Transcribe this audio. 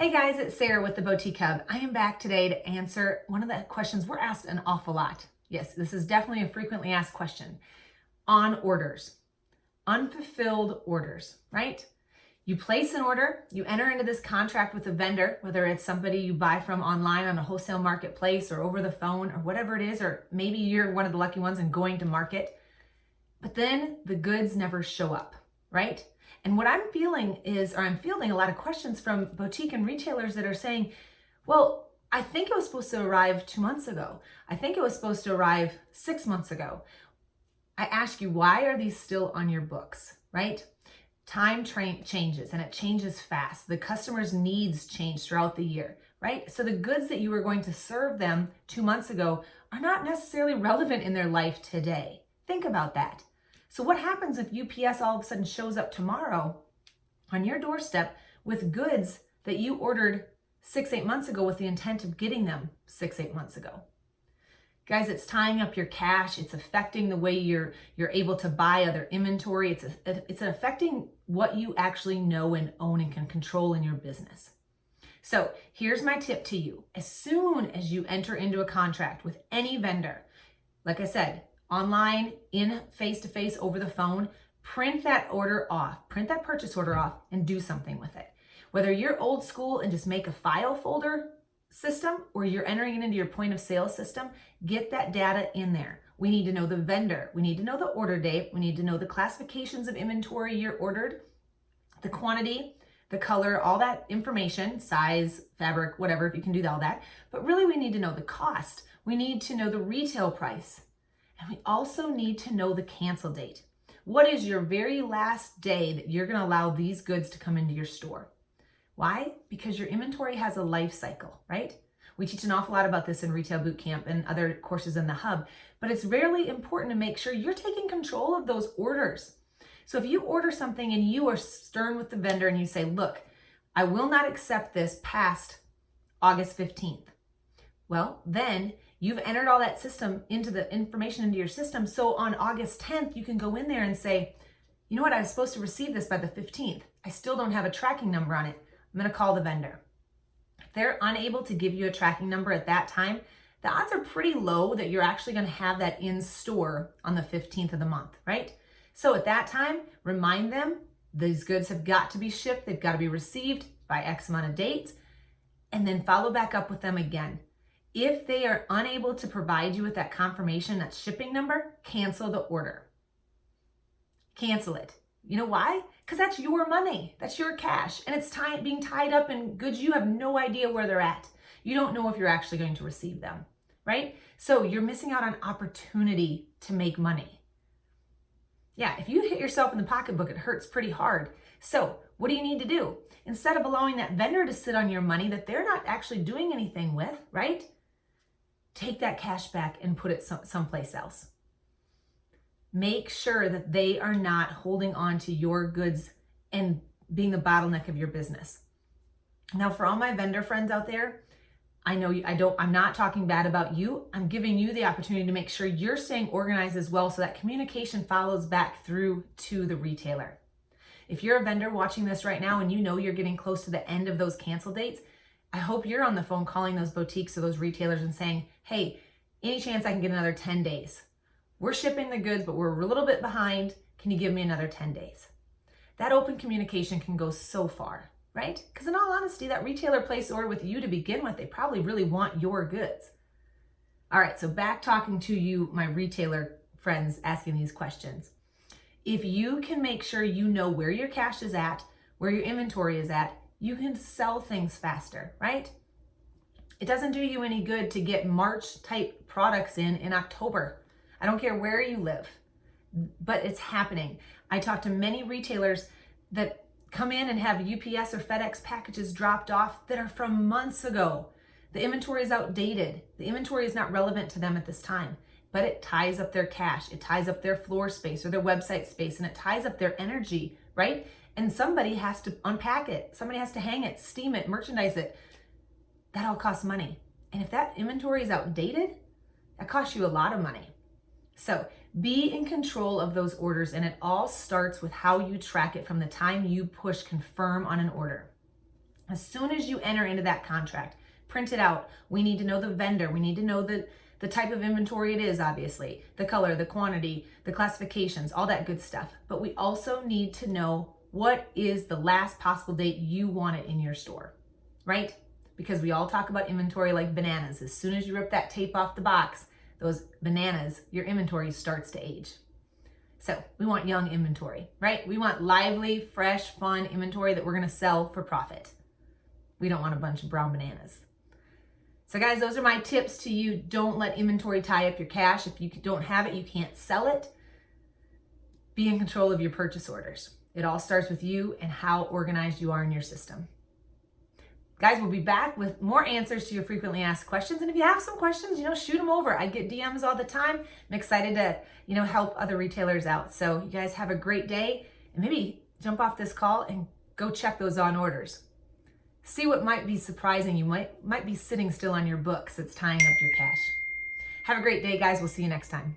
Hey guys, it's Sarah with the Boutique Hub. I am back today to answer one of the questions we're asked an awful lot. Yes, this is definitely a frequently asked question on orders, unfulfilled orders, right? You place an order, you enter into this contract with a vendor, whether it's somebody you buy from online on a wholesale marketplace or over the phone or whatever it is, or maybe you're one of the lucky ones and going to market, but then the goods never show up, right? And what I'm feeling is, or I'm fielding a lot of questions from boutique and retailers that are saying, well, I think it was supposed to arrive 2 months ago. I think it was supposed to arrive 6 months ago. I ask you, why are these still on your books, right? Time changes and it changes fast. The customer's needs change throughout the year, right? So the goods that you were going to serve them 2 months ago are not necessarily relevant in their life today. Think about that. So what happens if UPS all of a sudden shows up tomorrow on your doorstep with goods that you ordered 6-8 months ago with the intent of getting them 6-8 months ago? Guys, it's tying up your cash. It's affecting the way you're able to buy other inventory. It's affecting what you actually know and own and can control in your business. So here's my tip to you. As soon as you enter into a contract with any vendor, like I said, online, in face-to-face, over the phone, print that order off, print that purchase order off and do something with it. Whether you're old school and just make a file folder system or you're entering it into your point of sale system, get that data in there. We need to know the vendor. We need to know the order date. We need to know the classifications of inventory you're ordered, the quantity, the color, all that information, size, fabric, whatever, if you can do all that. But really we need to know the cost. We need to know the retail price. And we also need to know the cancel date. What is your very last day that you're going to allow these goods to come into your store? Why? Because your inventory has a life cycle, right? We teach an awful lot about this in Retail Bootcamp and other courses in the Hub, but it's really important to make sure you're taking control of those orders. So if you order something and you are stern with the vendor and you say, look, I will not accept this past August 15th. Well, then you've entered all that system into the information into your system. So on August 10th, you can go in there and say, you know what, I was supposed to receive this by the 15th. I still don't have a tracking number on it. I'm going to call the vendor. If they're unable to give you a tracking number at that time, the odds are pretty low that you're actually going to have that in store on the 15th of the month, right? So at that time, remind them these goods have got to be shipped. They've got to be received by X amount of dates, and then follow back up with them again. If they are unable to provide you with that confirmation, that shipping number, cancel the order. Cancel it. You know why? Because that's your money. That's your cash. And it's being tied up in goods you have no idea where they're at. You don't know if you're actually going to receive them, right? So you're missing out on opportunity to make money. Yeah, if you hit yourself in the pocketbook, it hurts pretty hard. So what do you need to do? Instead of allowing that vendor to sit on your money that they're not actually doing anything with, right? Take that cash back and put it someplace else. Make sure that they are not holding on to your goods and being the bottleneck of your business. Now, for all my vendor friends out there, I know I'm not talking bad about you. I'm giving you the opportunity to make sure you're staying organized as well so that communication follows back through to the retailer. If you're a vendor watching this right now and you know you're getting close to the end of those cancel dates, I hope you're on the phone calling those boutiques or those retailers and saying, hey, any chance I can get another 10 days? We're shipping the goods, but we're a little bit behind. Can you give me another 10 days? That open communication can go so far, right? Because in all honesty, that retailer placed the order with you to begin with. They probably really want your goods. All right, so back talking to you, my retailer friends asking these questions. If you can make sure you know where your cash is at, where your inventory is at, you can sell things faster, right? It doesn't do you any good to get March type products in October. I don't care where you live, but it's happening. I talk to many retailers that come in and have UPS or FedEx packages dropped off that are from months ago. The inventory is outdated. The inventory is not relevant to them at this time, but it ties up their cash. It ties up their floor space or their website space, and it ties up their energy, right? And somebody has to unpack it. Somebody has to hang it, steam it, merchandise it. That all costs money. And if that inventory is outdated, that costs you a lot of money. So be in control of those orders, and it all starts with how you track it from the time you push confirm on an order. As soon as you enter into that contract, print it out. We need to know the vendor. We need to know the type of inventory it is, obviously, the color, the quantity, the classifications, all that good stuff. But we also need to know what is the last possible date you want it in your store, right? Because we all talk about inventory like bananas. As soon as you rip that tape off the box, those bananas, your inventory starts to age. So we want young inventory, right? We want lively, fresh, fun inventory that we're gonna sell for profit. We don't want a bunch of brown bananas. So guys, those are my tips to you. Don't let inventory tie up your cash. If you don't have it, you can't sell it. Be in control of your purchase orders. It all starts with you and how organized you are in your system. Guys, we'll be back with more answers to your frequently asked questions. And if you have some questions, shoot them over. I get DMs all the time. I'm excited to, help other retailers out. So you guys have a great day, and maybe jump off this call and go check those on orders. See what might be surprising. You might be sitting still on your books that's tying up your cash. Have a great day, guys. We'll see you next time.